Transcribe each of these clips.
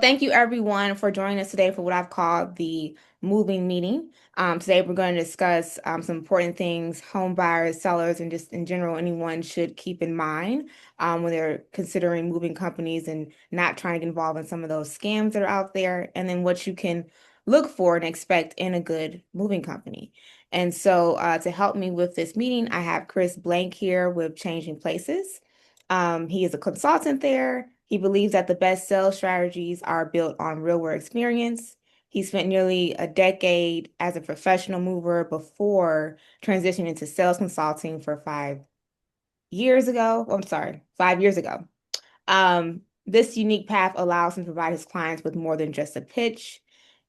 Thank you everyone for joining us today for what I've called the moving meeting. Today we're going to discuss some important things home buyers, sellers, and just in general anyone should keep in mind when they're considering moving companies and not trying to get involved in some of those scams that are out there, and then what you can look for and expect in a good moving company. And so to help me with this meeting, I have Chris Blank here with Changing Places. He is a consultant there. He believes that the best sales strategies are built on real world experience. He spent nearly a decade as a professional mover before transitioning into sales consulting for 5 years ago. Oh, I'm sorry, 5 years ago. This unique path allows him to provide his clients with more than just a pitch.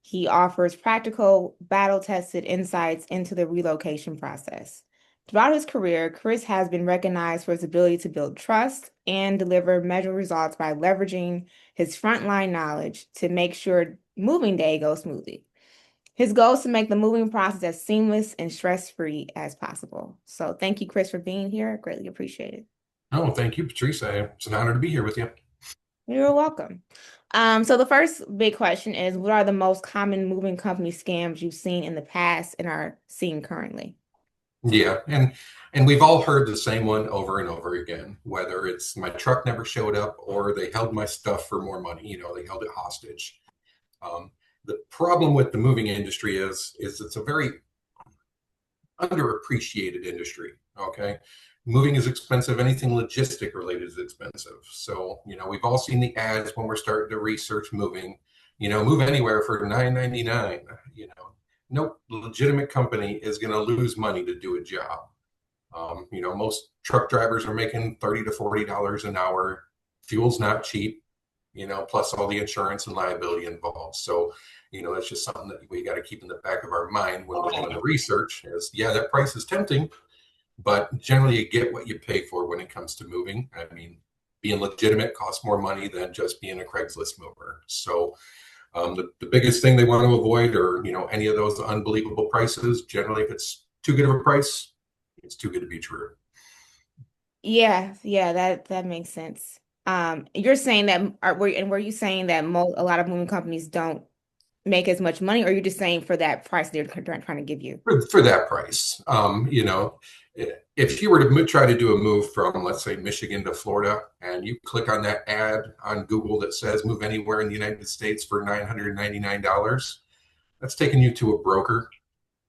He offers practical, battle-tested insights into the relocation process. Throughout his career, Chris has been recognized for his ability to build trust and deliver measurable results by leveraging his frontline knowledge to make sure moving day goes smoothly. His goal is to make the moving process as seamless and stress-free as possible. So thank you, Chris, for being here. Greatly appreciate it. Oh, thank you, Patrice. It's an honor to be here with you. You're welcome. So the first big question is, what are the most common moving company scams you've seen in the past and are seeing currently? Yeah, and we've all heard the same one over and over again, whether it's my truck never showed up or they held my stuff for more money, they held it hostage. The problem with the moving industry is it's a very underappreciated industry. Okay. Moving is expensive. Anything logistic related is expensive. So, we've all seen the ads when we're starting to research moving, move anywhere for $9.99. No legitimate company is going to lose money to do a job. Most truck drivers are making $30 to $40 an hour. Fuel's not cheap, plus all the insurance and liability involved. So, that's just something that we got to keep in the back of our mind when we're doing the research is, yeah, that price is tempting, but generally you get what you pay for when it comes to moving. I mean, being legitimate costs more money than just being a Craigslist mover. So the biggest thing they want to avoid are, any of those unbelievable prices. Generally, if it's too good of a price, it's too good to be true. Yeah, that makes sense. You're saying that, were you saying that mo a lot of moving companies don't make as much money, or you're just saying for that price they're trying to give you? For that price. If you were to try to do a move from, let's say, Michigan to Florida, and you click on that ad on Google that says move anywhere in the United States for $999, that's taking you to a broker.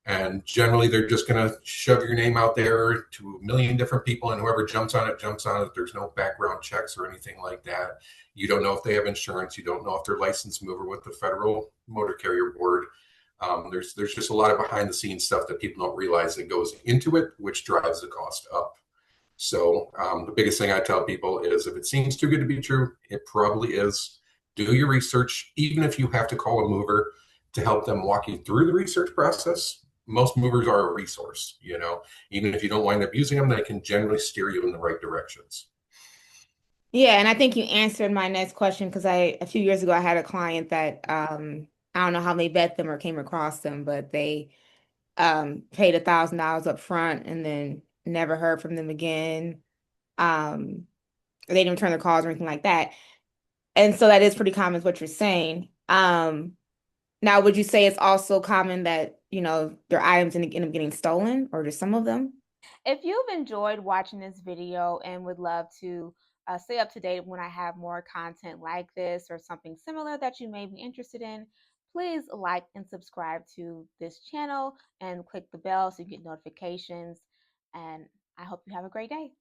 And generally, they're just going to shove your name out there to a million different people, and whoever jumps on it, jumps on it. There's no background checks or anything like that. You don't know if they have insurance. You don't know if they're licensed mover with the Federal Motor Carrier Board. There's just a lot of behind the scenes stuff that people don't realize that goes into it, which drives the cost up. So the biggest thing I tell people is if it seems too good to be true, it probably is. Do your research, even if you have to call a mover to help them walk you through the research process. Most movers are a resource, even if you don't wind up using them, they can generally steer you in the right directions. Yeah, and I think you answered my next question because a few years ago I had a client that I don't know how they bet them or came across them, but they paid $1,000 up front and then never heard from them again. Um, they didn't return their calls or anything like that. And so that is pretty common, is what you're saying. Now, would you say it's also common that, their items end up getting stolen or just some of them? If you've enjoyed watching this video and would love to stay up to date when I have more content like this or something similar that you may be interested in, please like and subscribe to this channel and click the bell so you get notifications. And I hope you have a great day.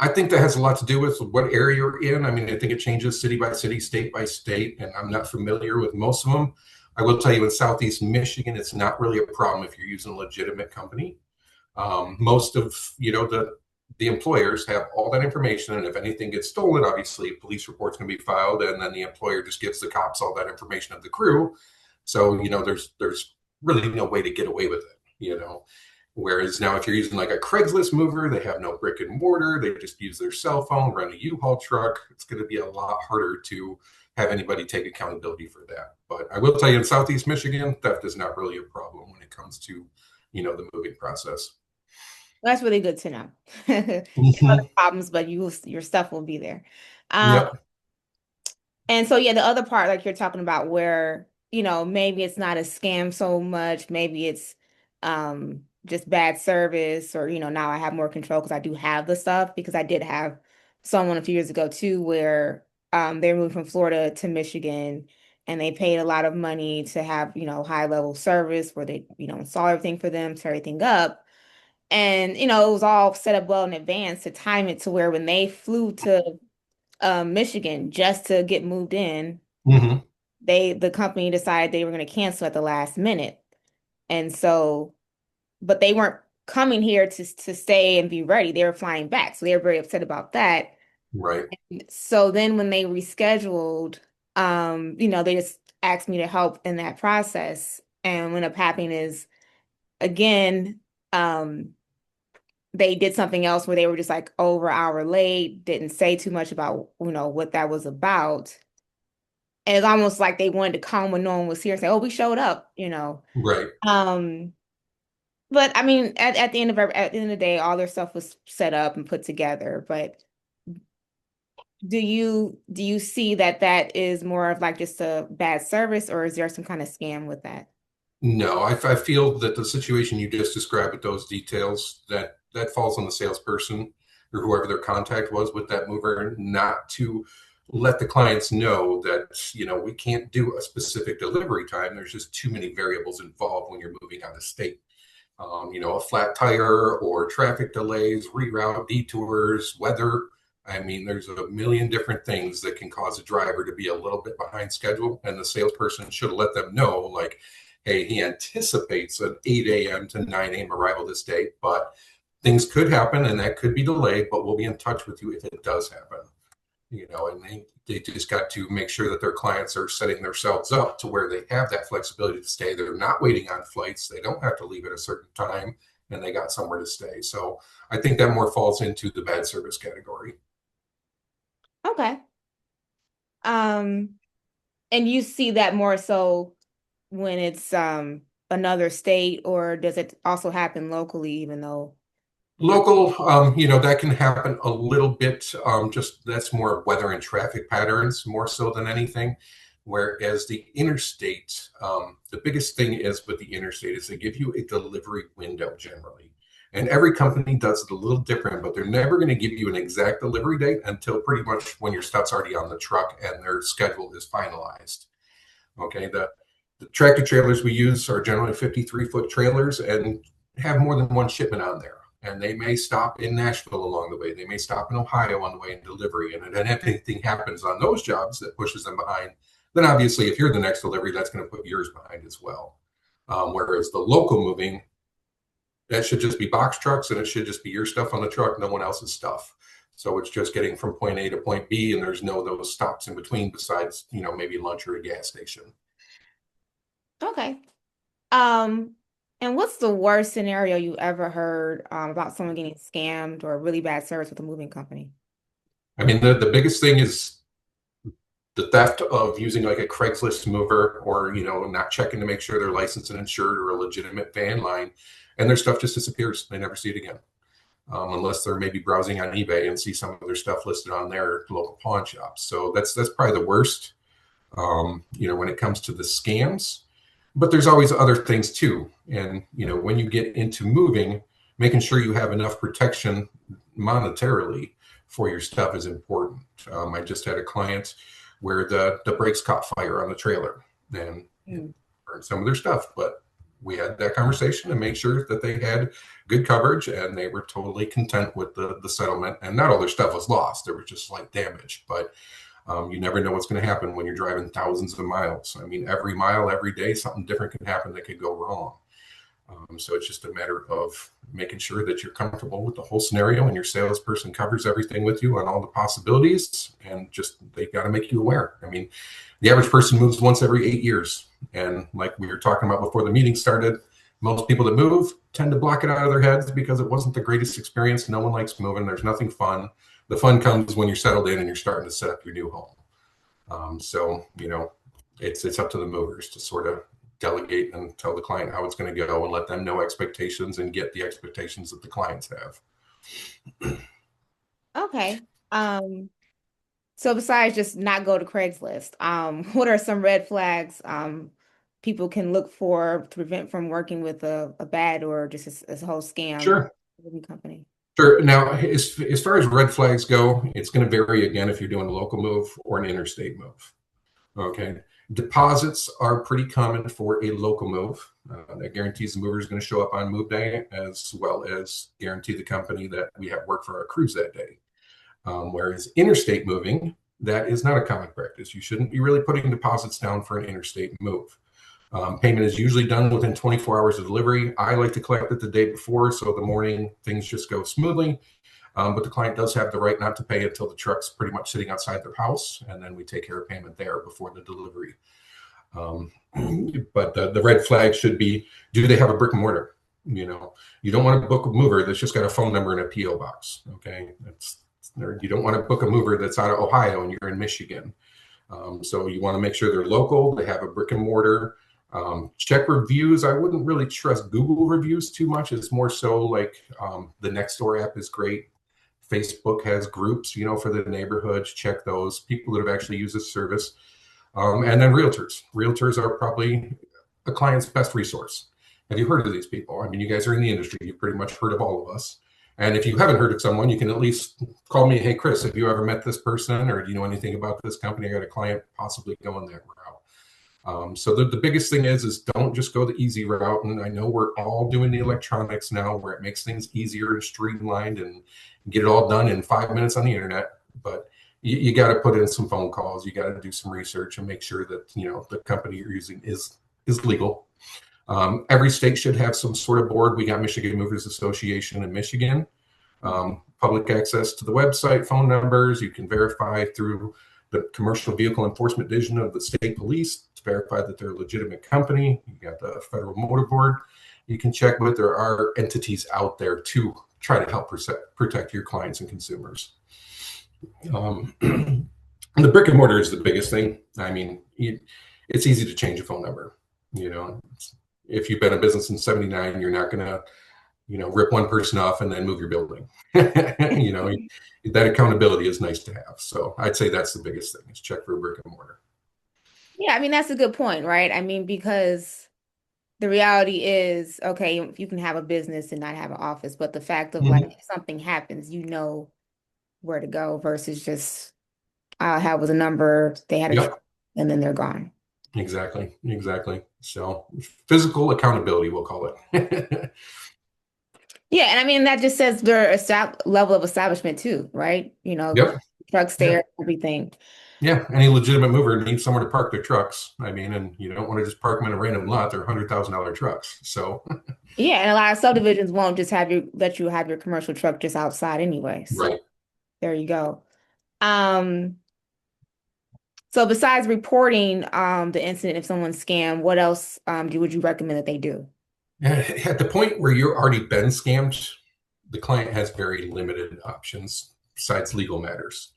I think that has a lot to do with what area you're in. I mean, I think it changes city by city, state by state, and I'm not familiar with most of them. I will tell you in Southeast Michigan, it's not really a problem if you're using a legitimate company. Most of the employers have all that information, and if anything gets stolen, obviously a police report's going to be filed, and then the employer just gives the cops all that information of the crew. So there's really no way to get away with it. Whereas now, if you're using like a Craigslist mover, they have no brick and mortar. They just use their cell phone, run a U-Haul truck. It's going to be a lot harder to have anybody take accountability for that. But I will tell you, in Southeast Michigan, theft is not really a problem when it comes to, the moving process. That's really good to know. You have other Mhm. problems, but your stuff will be there. Um, Yep. And so, yeah, the other part, like you're talking about, where, maybe it's not a scam so much, maybe it's just bad service, or, now I have more control because I do have the stuff, because I did have someone a few years ago too, where they moved from Florida to Michigan, and they paid a lot of money to have, high level service where they, install everything for them, set everything up. And, it was all set up well in advance to time it to where when they flew to Michigan just to get moved in, Hmm. the company decided they were going to cancel at the last minute. And so, but they weren't coming here to stay and be ready. They were flying back. So they were very upset about that. Right. So then when they rescheduled, they just asked me to help in that process. And what ended up happening is, again, um, they did something else where they were just like over an hour late, didn't say too much about, what that was about. And it's almost like they wanted to come when no one was here and say, "Oh, we showed up." Right. Um, but I mean, at the end of the day, all their stuff was set up and put together. But do you see that that is more of like just a bad service, or is there some kind of scam with that? No, I feel that the situation you just described with those details, that falls on the salesperson or whoever their contact was with that mover, not to let the clients know that, we can't do a specific delivery time. There's just too many variables involved when you're moving out of state. A flat tire or traffic delays, reroute detours, weather. I mean, there's a million different things that can cause a driver to be a little bit behind schedule, and the salesperson should have let them know, like, hey, he anticipates an 8 a.m. to 9 a.m. arrival this day, but things could happen and that could be delayed, but we'll be in touch with you if it does happen. And they just got to make sure that their clients are setting themselves up to where they have that flexibility to stay. They're not waiting on flights. They don't have to leave at a certain time and they got somewhere to stay. So I think that more falls into the bad service category. Okay. Um, and you see that more so when it's another state, or does it also happen locally, even though you're Local, that can happen a little bit. Just that's more weather and traffic patterns more so than anything. Whereas the interstate, the biggest thing is with the interstate is they give you a delivery window generally. And every company does it a little different, but they're never going to give you an exact delivery date until pretty much when your stuff's already on the truck and their schedule is finalized. Okay, the tractor trailers we use are generally 53-foot trailers and have more than one shipment on there. And they may stop in Nashville along the way. They may stop in Ohio on the way in delivery. And then if anything happens on those jobs that pushes them behind, then obviously if you're the next delivery, that's going to put yours behind as well. Whereas the local moving, that should just be box trucks and it should just be your stuff on the truck, no one else's stuff. So it's just getting from point A to point B, and there's no those stops in between besides, maybe lunch or a gas station. okay. Um, and what's the worst scenario you ever heard about someone getting scammed or really bad service with a moving company? I mean, the biggest thing is the theft of using like a Craigslist mover or, not checking to make sure they're licensed and insured or a legitimate van line, and their stuff just disappears. They never see it again. Unless they're maybe browsing on eBay and see some of their stuff listed on their local pawn shops. So that's probably the worst, when it comes to the scams. But there's always other things too. And, when you get into moving, making sure you have enough protection monetarily for your stuff is important. I just had a client where the brakes caught fire on the trailer and Mm. burned some of their stuff. But we had that conversation and made sure that they had good coverage and they were totally content with the settlement. And not all their stuff was lost. There was just slight damage. But you never know what's going to happen when you're driving thousands of miles. I mean, every mile, every day, something different can happen that could go wrong. So it's just a matter of making sure that you're comfortable with the whole scenario and your salesperson covers everything with you on all the possibilities. And just they got to make you aware. I mean, the average person moves once every 8 years. And like we were talking about before the meeting started, most people that move tend to block it out of their heads because it wasn't the greatest experience. No one likes moving. There's nothing fun. The fun comes when you're settled in and you're starting to set up your new home. So it's up to the movers to sort of delegate and tell the client how it's going to go and let them know expectations and get the expectations that the clients have. Okay. Um, So besides just not go to Craigslist, what are some red flags people can look for to prevent from working with a bad or just a whole scam Sure. moving company? Sure. Now, as far as red flags go, it's going to vary again if you're doing a local move or an interstate move. Okay. Deposits are pretty common for a local move. That guarantees the mover is going to show up on move day, as well as guarantee the company that we have work for our crews that day. Whereas interstate moving, that is not a common practice. You shouldn't be really putting deposits down for an interstate move. Payment is usually done within 24 hours of delivery. I like to collect it the day before, so the morning things just go smoothly. But the client does have the right not to pay until the truck's pretty much sitting outside their house, and then we take care of payment there before the delivery. Um, but the red flag should be, do they have a brick and mortar? You don't want to book a mover that's just got a phone number and a PO box. Okay, you don't want to book a mover that's out of Ohio and you're in Michigan. So you want to make sure they're local, they have a brick and mortar. Check reviews. I wouldn't really trust Google reviews too much. It's more so like the Nextdoor app is great. Facebook has groups, for the neighborhoods. Check those people that have actually used this service. And then realtors. Realtors are probably a client's best resource. Have you heard of these people? I mean, you guys are in the industry. You've pretty much heard of all of us. And if you haven't heard of someone, you can at least call me. Hey, Chris, have you ever met this person, or do you know anything about this company? I got a client possibly going that route. So the biggest thing is don't just go the easy route. And I know we're all doing the electronics now, where it makes things easier and streamlined and get it all done in 5 minutes on the internet. But you got to put in some phone calls. You got to do some research and make sure that the company you're using is legal. Every state should have some sort of board. We got Michigan Movers Association in Michigan. Public access to the website, phone numbers. You can verify through the Commercial Vehicle Enforcement Division of the state police to verify that they're a legitimate company. You got the Federal Motor Board. You can check, but there are entities out there to try to help protect your clients and consumers. The brick and mortar is the biggest thing. I mean, it's easy to change a phone number. If you've been in business in '79, you're not going to, rip one person off and then move your building. That accountability is nice to have. So I'd say that's the biggest thing, is check for a brick and mortar. Yeah, I mean, that's a good point, right? I mean, because the reality is, okay, you can have a business and not have an office, but the fact of like Mm-hmm. if something happens, you know where to go versus just I'll have with a number, they had a Yep. truck and then they're gone. Exactly. So physical accountability, we'll call it. Yeah, and I mean that just says their level of establishment too, right? Yep. Trucks Yeah. there, everything. Yeah. Any legitimate mover needs somewhere to park their trucks. I mean, and you don't want to just park them in a random lot. They're $100,000 trucks. So, Yeah, and a lot of subdivisions won't just let you have your commercial truck just outside anyway. So right. there you go. Um, so besides reporting the incident if someone's scammed, what else would you recommend that they do? At the point where you're already been scammed, the client has very limited options besides legal matters.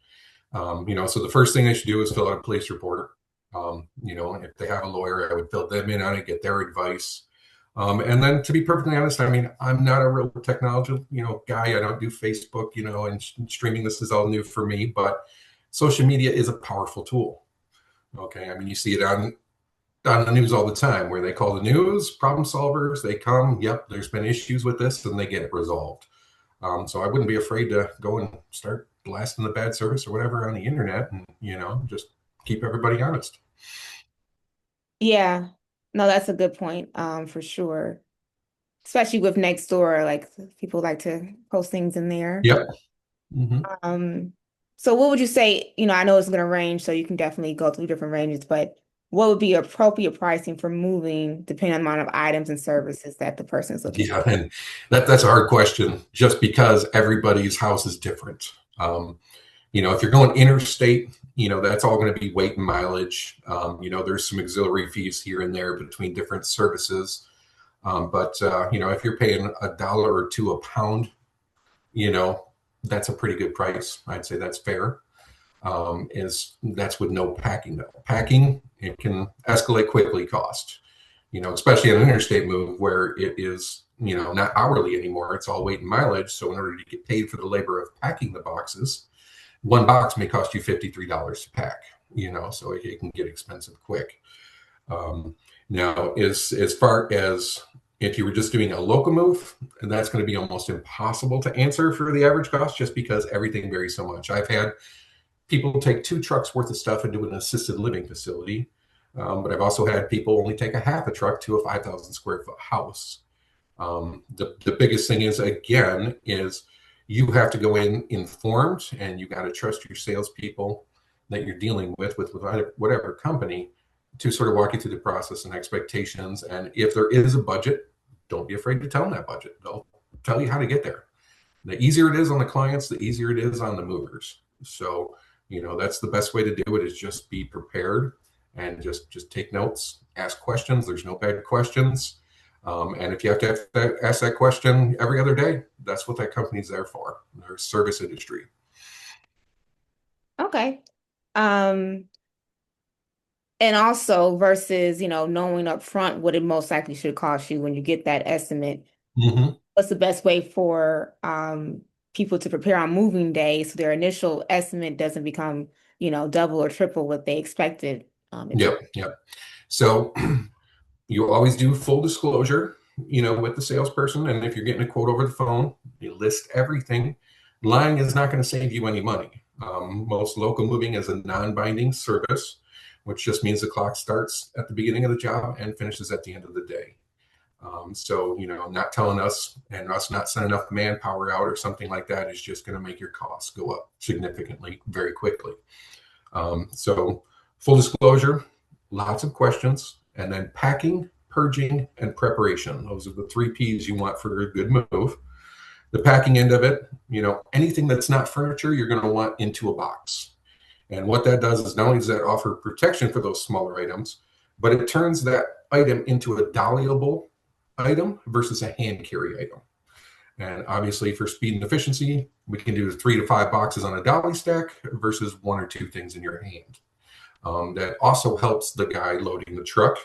So the first thing they should do is fill out a police report. If they have a lawyer, I would fill them in on it, get their advice. And then, to be perfectly honest, I mean, I'm not a real technology, guy. I don't do Facebook, and streaming. This is all new for me, but social media is a powerful tool. Okay, I mean, you see it on the news all the time, where they call the news problem solvers. They come, yep, there's been issues with this, and they get it resolved. So I wouldn't be afraid to go and start blasting the bad service or whatever on the internet, and just keep everybody honest. Yeah, no, that's a good point, for sure. Especially with Nextdoor, like people like to post things in there. Yep. Mm-hmm. Um, so what would you say, I know it's going to range, so you can definitely go through different ranges, but what would be appropriate pricing for moving depending on the amount of items and services that the person is looking for? Yeah, and that's a hard question, just because everybody's house is different. If you're going interstate, that's all going to be weight and mileage. There's some auxiliary fees here and there between different services. But if you're paying $1 or $2 a pound, that's a pretty good price. I'd say that's fair. That's with no packing though. Packing, it can escalate quickly cost. Especially on an interstate move where it is, not hourly anymore. It's all weight and mileage. So in order to get paid for the labor of packing the boxes, one box may cost you $53 to pack, so it can get expensive quick. Now, as far as if you were just doing a local move, and that's going to be almost impossible to answer for the average cost just because everything varies so much. I've had people take 2 trucks worth of stuff and do an assisted living facility. But I've also had people only take a half a truck to a 5,000 square foot house. The biggest thing is, again, is you have to go in informed, and you got to trust your salespeople that you're dealing with whatever company, to sort of walk you through the process and expectations. And if there is a budget, don't be afraid to tell them that budget. They'll tell you how to get there. The easier it is on the clients, the easier it is on the movers. So, that's the best way to do it, is just be prepared and just take notes, ask questions. There's no bad questions. And if you have to ask that question every other day, that's what that company's there for. They're a service industry. Okay. And also versus, knowing up front what it most likely should cost you when you get that estimate. Mm-hmm. What's the best way for people to prepare on moving day so their initial estimate doesn't become, double or triple what they expected it to? Yep. So you always do full disclosure, with the salesperson. And if you're getting a quote over the phone, you list everything. Lying is not going to save you any money. Most local moving is a non-binding service, which just means the clock starts at the beginning of the job and finishes at the end of the day. So, not telling us and us not sending enough manpower out or something like that is just going to make your costs go up significantly very quickly. So full disclosure, lots of questions, and then packing, purging, and preparation. Those are the 3 P's you want for a good move. The packing end of it, anything that's not furniture, you're going to want into a box. And what that does is not only does that offer protection for those smaller items, but it turns that item into a dollyable item versus a hand carry item. And obviously, for speed and efficiency, we can do 3 to 5 boxes on a dolly stack versus 1 or 2 things in your hand. That also helps the guy loading the truck.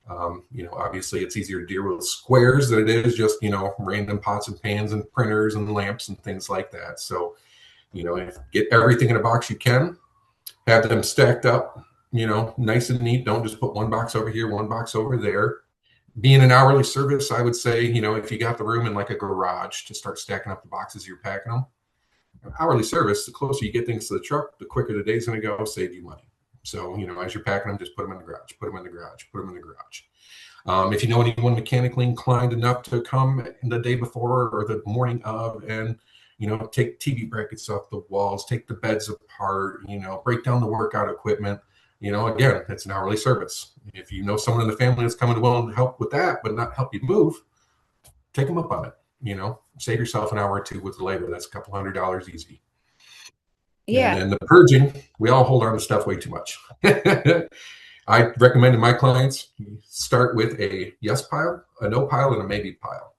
Obviously, it's easier to deal with squares than it is just, random pots and pans and printers and lamps and things like that. So, get everything in a box you can, have them stacked up, nice and neat. Don't just put 1 box over here, 1 box over there. Being an hourly service, I would say, if you got the room in like a garage to start stacking up the boxes, you're packing them. Hourly service, the closer you get things to the truck, the quicker the day's going to go, save you money. So, as you're packing them, just put them in the garage, put them in the garage, put them in the garage. If you know anyone mechanically inclined enough to come the day before or the morning of and, take TV brackets off the walls, take the beds apart, break down the workout equipment, again, it's an hourly service. If you know someone in the family that's coming willing to help with that, but not help you move, take them up on it. Save yourself an hour or 2 with the labor. That's a couple $100 easy. Yeah. And then the purging, we all hold on to stuff way too much. I recommend to my clients, start with a yes pile, a no pile, and a maybe pile.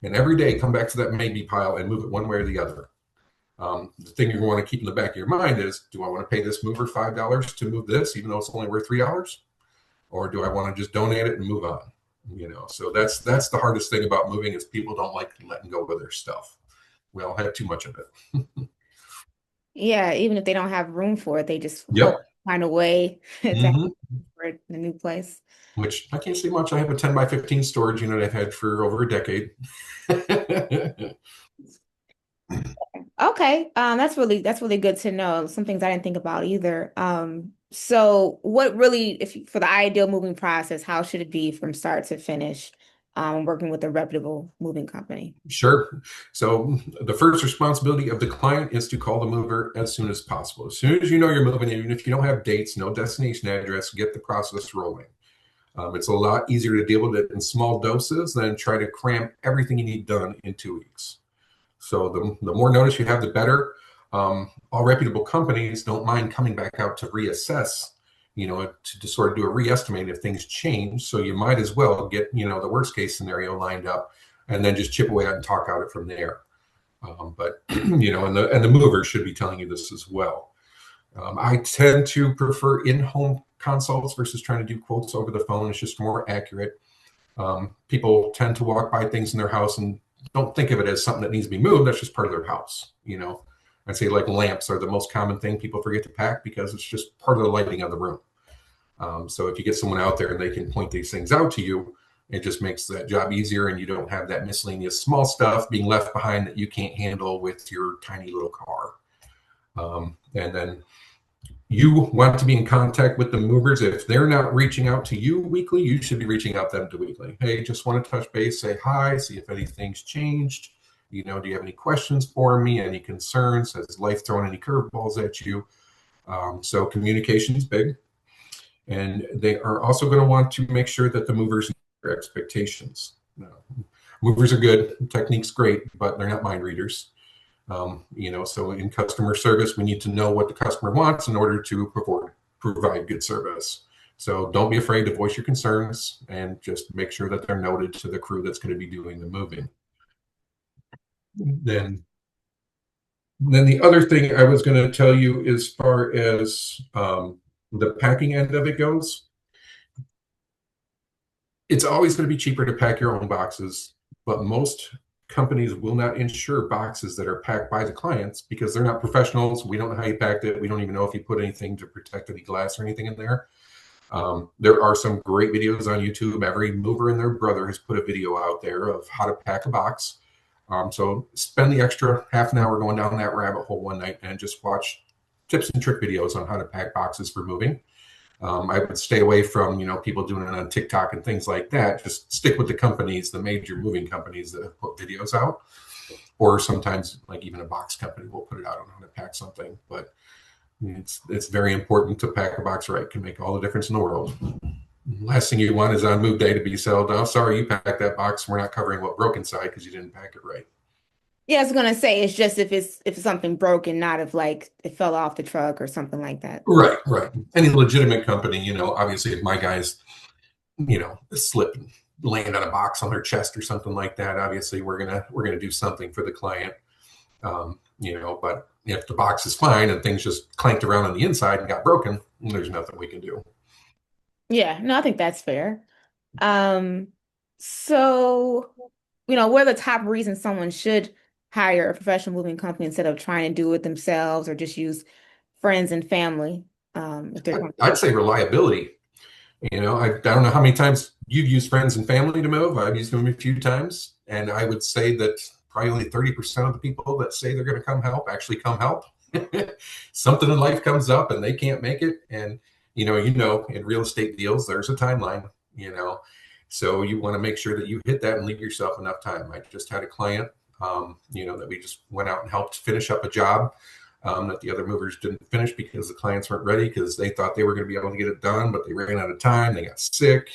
And every day come back to that maybe pile and move it one way or the other. The thing you're going to keep in the back of your mind is, do I want to pay this mover $5 to move this, even though it's only worth $3? Or do I want to just donate it and move on? So that's the hardest thing about moving, is people don't like letting go of their stuff. We all have too much of it. Yeah, even if they don't have room for it, they just Yep. find a way to Mm-hmm. for it in a new place. Which I can't say much. I have a 10 by 15 storage unit I've had for over a decade. Okay, that's really good to know. Some things I didn't think about either. So what really, for the ideal moving process, how should it be from start to finish, working with a reputable moving company? Sure. So the first responsibility of the client is to call the mover as soon as possible. As soon as you know you're moving, even if you don't have dates, no destination address, get the process rolling. It's a lot easier to deal with it in small doses than try to cram everything you need done in 2 weeks. So the more notice you have, the better. All reputable companies don't mind coming back out to reassess, to sort of do a re-estimate if things change. So you might as well get, the worst case scenario lined up and then just chip away at and talk out it from there. But, and the movers should be telling you this as well. I tend to prefer in-home consults versus trying to do quotes over the phone. It's just more accurate. People tend to walk by things in their house and don't think of it as something that needs to be moved. That's just part of their house. I'd say like lamps are the most common thing people forget to pack because it's just part of the lighting of the room. So if you get someone out there and they can point these things out to you, it just makes that job easier, and you don't have that miscellaneous small stuff being left behind that you can't handle with your tiny little car. And then you want to be in contact with the movers. If they're not reaching out to you weekly, you should be reaching out to them weekly. Hey, just want to touch base, say hi, see if anything's changed. Do you have any questions for me? Any concerns? Has life thrown any curveballs at you? So communication is big. And they are also going to want to make sure that the movers meet their expectations. Movers are good, technique's great, but they're not mind readers. So in customer service, we need to know what the customer wants in order to provide good service. So don't be afraid to voice your concerns and just make sure that they're noted to the crew that's going to be doing the moving. Then the other thing I was going to tell you as far as the packing end of it goes, it's always going to be cheaper to pack your own boxes, but most companies will not insure boxes that are packed by the clients because they're not professionals. We don't know how you packed it. We don't even know if you put anything to protect any glass or anything in there. There are some great videos on YouTube. Every mover and their brother has put a video out there of how to pack a box. So spend the extra half an hour going down that rabbit hole one night and just watch tips and trick videos on how to pack boxes for moving. I would stay away from, people doing it on TikTok and things like that. Just stick with the companies, the major moving companies that have put videos out, or sometimes like even a box company will put it out on how to pack something. But it's very important to pack a box right. It can make all the difference in the world. Last thing you want is on move day to be sold. Oh, sorry, you packed that box. We're not covering what broke inside because you didn't pack it right. Yeah, I was gonna say it's just if it's something broken, not if like it fell off the truck or something like that. Right, right. Any legitimate company, obviously if my guys, slip and land on a box on their chest or something like that, obviously we're gonna do something for the client. But if the box is fine and things just clanked around on the inside and got broken, there's nothing we can do. Yeah, no, I think that's fair. Um, so, what are the top reasons someone should hire a professional moving company instead of trying to do it themselves or just use friends and family? If they're trying to I'd do say reliability. I don't know how many times you've used friends and family to move. I've used them a few times, and I would say that probably only 30% of the people that say they're going to come help actually come help. Something in life comes up and they can't make it, and in real estate deals, there's a timeline. So you want to make sure that you hit that and leave yourself enough time. I just had a client, that we just went out and helped finish up a job that the other movers didn't finish because the clients weren't ready because they thought they were going to be able to get it done, but they ran out of time. They got sick,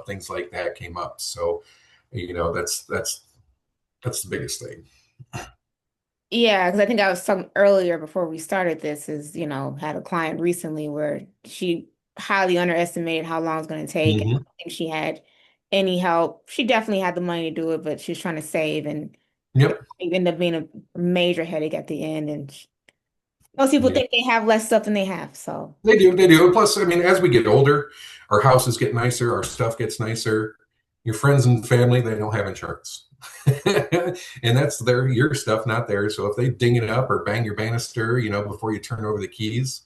things like that came up. So, that's the biggest thing. Yeah, because I think I was talking earlier before we started this is, had a client recently where she highly underestimated how long it's going to take. And I Mm-hmm. don't think she had any help. She definitely had the money to do it, but she was trying to save and it Yep. ended up being a major headache at the end. And most people Yeah. think they have less stuff than they have. So, They do. They do. Plus, I mean, as we get older, our houses get nicer, our stuff gets nicer. Your friends and family, they don't have insurance. And that's your stuff, not theirs. So if they ding it up or bang your banister, before you turn over the keys,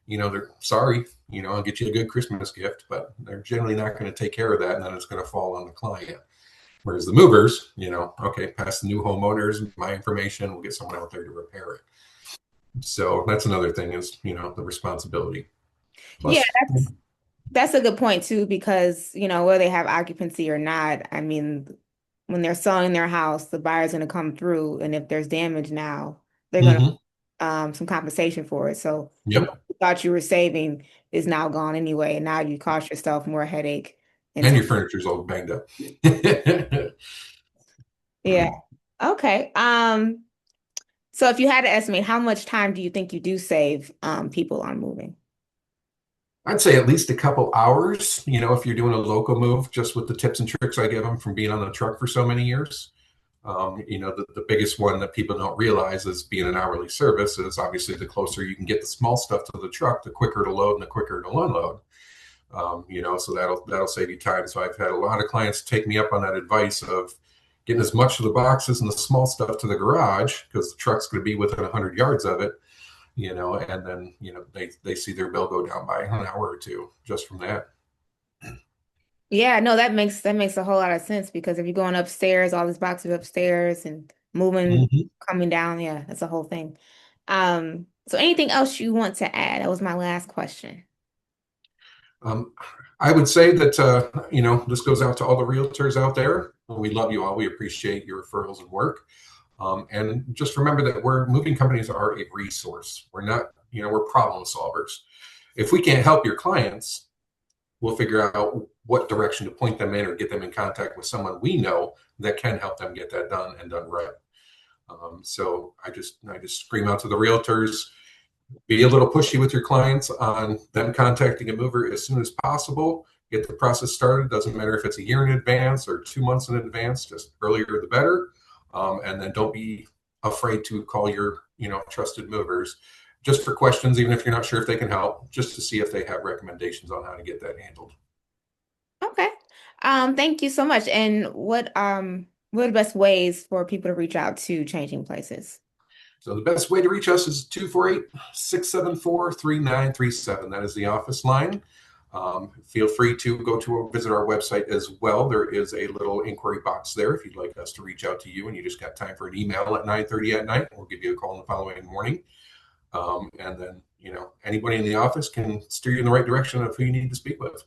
they're sorry, I'll get you a good Christmas gift, but they're generally not going to take care of that. And then it's going to fall on the client. Whereas the movers, okay, pass the new homeowners my information, we'll get someone out there to repair it. So that's another thing is, the responsibility. yeah, Plus, that's a good point too, because, whether they have occupancy or not, I mean, when they're selling their house, the buyer's going to come through, and if there's damage now, they're going mm-hmm. to some compensation for it. So the money Yep. you thought you were saving is now gone anyway, and now you cost yourself more headache and And time. your furniture's all banged up. Yeah. Okay. So if you had to estimate, how much time do you think you do save people on moving? I'd say at least a couple hours, if you're doing a local move, just with the tips and tricks I give them from being on the truck for so many years. The biggest one that people don't realize is being an hourly service is obviously the closer you can get the small stuff to the truck, the quicker to load and the quicker to unload. So that'll save you time. So I've had a lot of clients take me up on that advice of, getting as much of the boxes and the small stuff to the garage because the truck's going to be within 100 yards of it, and then, they see their bill go down by an hour or two just from that. Yeah, no, that makes a whole lot of sense because if you're going upstairs, all these boxes upstairs and moving, Mhm. coming down, yeah, that's a whole thing. So anything else you want to add? That was my last question. Um, I would say that, this goes out to all the realtors out there. We love you all. We appreciate your referrals and work. And just remember that moving companies are a resource. We're not, we're problem solvers. If we can't help your clients, we'll figure out what direction to point them in or get them in contact with someone we know that can help them get that done and done right. So I just scream out to the realtors, be a little pushy with your clients on them contacting a mover as soon as possible. Get the process started. Doesn't matter if it's a year in advance or 2 months in advance, just earlier the better. And then don't be afraid to call your, trusted movers just for questions, even if you're not sure if they can help, just to see if they have recommendations on how to get that handled. Okay. Thank you so much. And what are the best ways for people to reach out to Changing Places? So the best way to reach us is 248-674-3937. That is the office line. Feel free to go to visit our website as well. There is a little inquiry box there if you'd like us to reach out to you and you just got time for an email at 9:30 at night. We'll give you a call in the following morning. And then, anybody in the office can steer you in the right direction of who you need to speak with.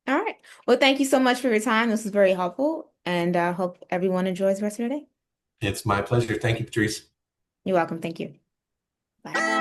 All right. Well, thank you so much for your time. This was very helpful, and I hope everyone enjoys the rest of your day. It's my pleasure. Thank you, Patrice. You're welcome. Thank you. Bye.